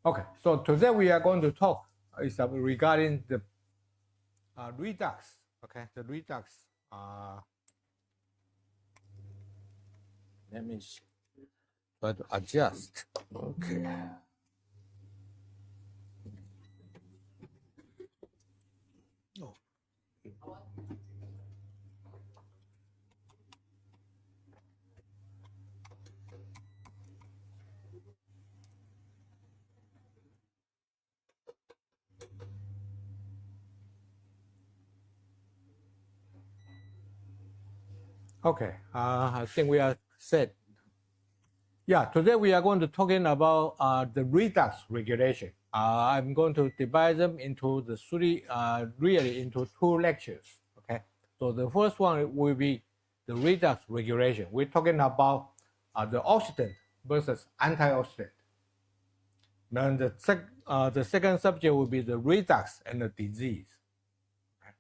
Okay, so today we are going to talk regarding the redox. Okay, the redox. Let me try to adjust. Okay. Oh. Okay, I think we are set. Yeah, today we are going to talking about the redox regulation. I'm going to divide them into the three, really into two lectures. Okay, so the first one will be the redox regulation. We're talking about the oxidant versus antioxidant. Then the second subject will be the redox and the disease. Okay.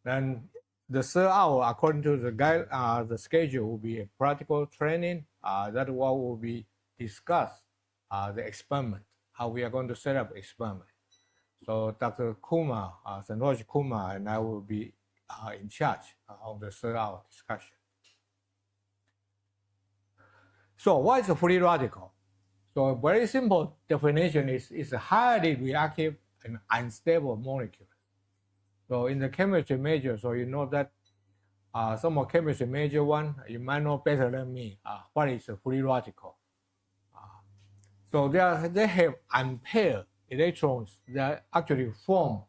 Then the third hour, according to the schedule, will be a practical training. That what will be discussed, the experiment, how we are going to set up experiment. So Dr. Kumar, Santosh Kumar, and I will be in charge of the third hour discussion. So what is a free radical? So a very simple definition is a highly reactive and unstable molecule. So in the chemistry major, so you know that some of chemistry major one, you might know better than me what is a free radical. So they have unpaired electrons that actually form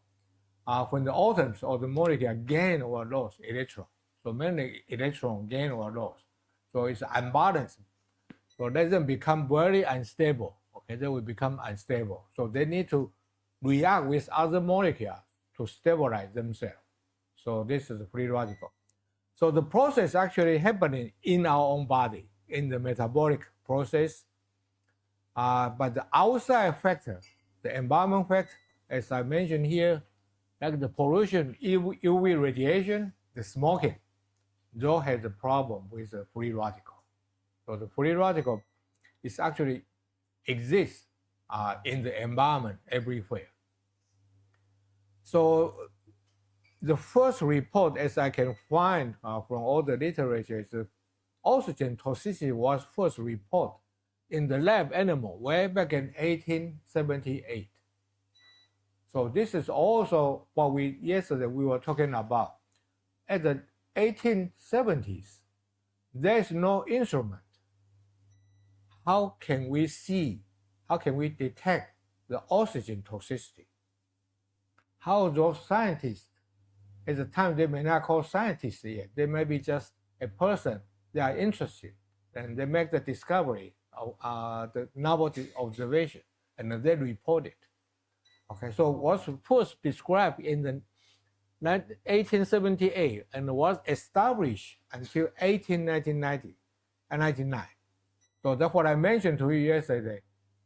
when the atoms or the molecule gain or lose electron. So many electron gain or lose. So it's unbalanced. So let them become very unstable. Okay, they will become unstable. So they need to react with other molecules to stabilize themselves. So this is a free radical. So the process actually happening in our own body, in the metabolic process. But the outside factor, the environment factor, as I mentioned here, like the pollution, UV radiation, the smoking, those have the problem with the free radical. So the free radical is actually exists in the environment everywhere. So the first report, as I can find from all the literature, is the oxygen toxicity was first reported in the lab animal way back in 1878. So this is also what yesterday we were talking about. At the 1870s, there is no instrument. How can we see, how can we detect the oxygen toxicity? How those scientists, at the time they may not call scientists yet, they may be just a person, they are interested, and they make the discovery of the novelty observation, and they report it. Okay, so it was first described in the 1878 and was established until 1899. So that's what I mentioned to you yesterday.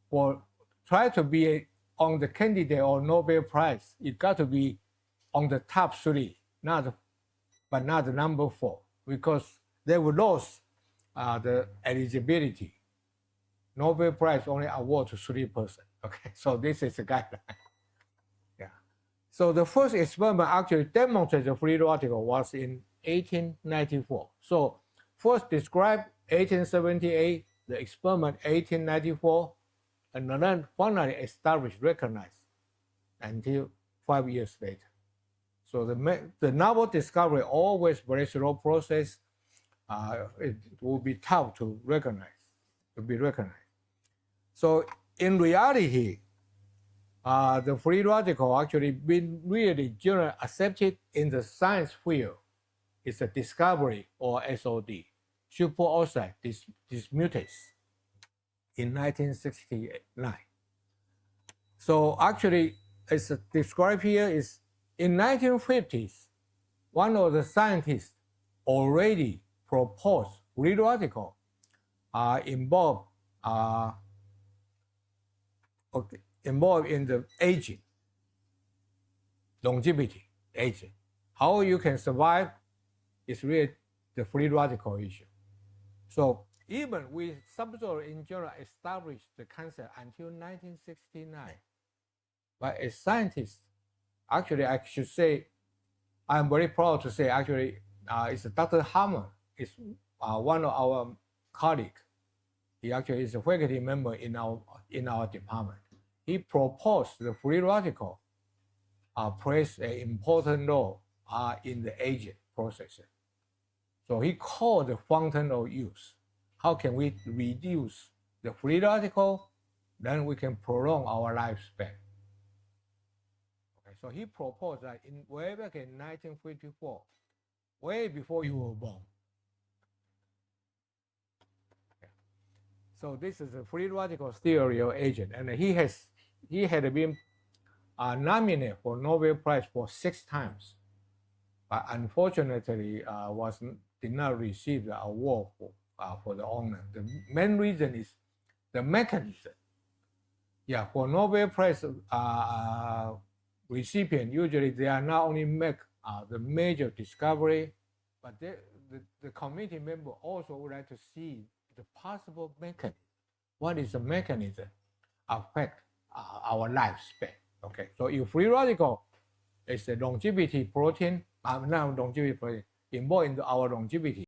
For try to be on the candidate or Nobel Prize, it got to be on the top three, but not the number 4, because they will lose the eligibility. Nobel Prize only award to 3%. Okay, so this is a guideline. Yeah. So the first experiment actually demonstrated the free radical was in 1894. So first described 1878, the experiment 1894, and then finally established, recognized until 5 years later. So the novel discovery always very slow process. It will be tough to be recognized. So in reality, the free radical actually been really generally accepted in the science field. It's a discovery or SOD, superoxide dismutase, in 1969. So actually, it's described here is in 1950s, one of the scientists already proposed free radical involved in the aging, longevity, aging. How you can survive is really the free radical issue. So Even we subsoil in general established the concept until 1969. But as scientists, actually, I should say, I'm very proud to say, actually, it's Dr. Harmon, is one of our colleagues. He actually is a faculty member in our department. He proposed the free radical plays an important role in the aging process. So he called the fountain of youth. How can we reduce the free radical? Then we can prolong our lifespan. Okay, so he proposed that way back in 1954, way before you were born. Okay. So this is a free radical theory of aging, and he had been nominated for Nobel Prize for 6 times, but unfortunately did not receive the award for the honor. The main reason is the mechanism. Yeah, for Nobel Prize recipient, usually they are not only make the major discovery, but the committee member also would like to see the possible mechanism. What is the mechanism affect our lifespan? Okay, so if free radical is a longevity protein, not longevity protein, involved in our longevity,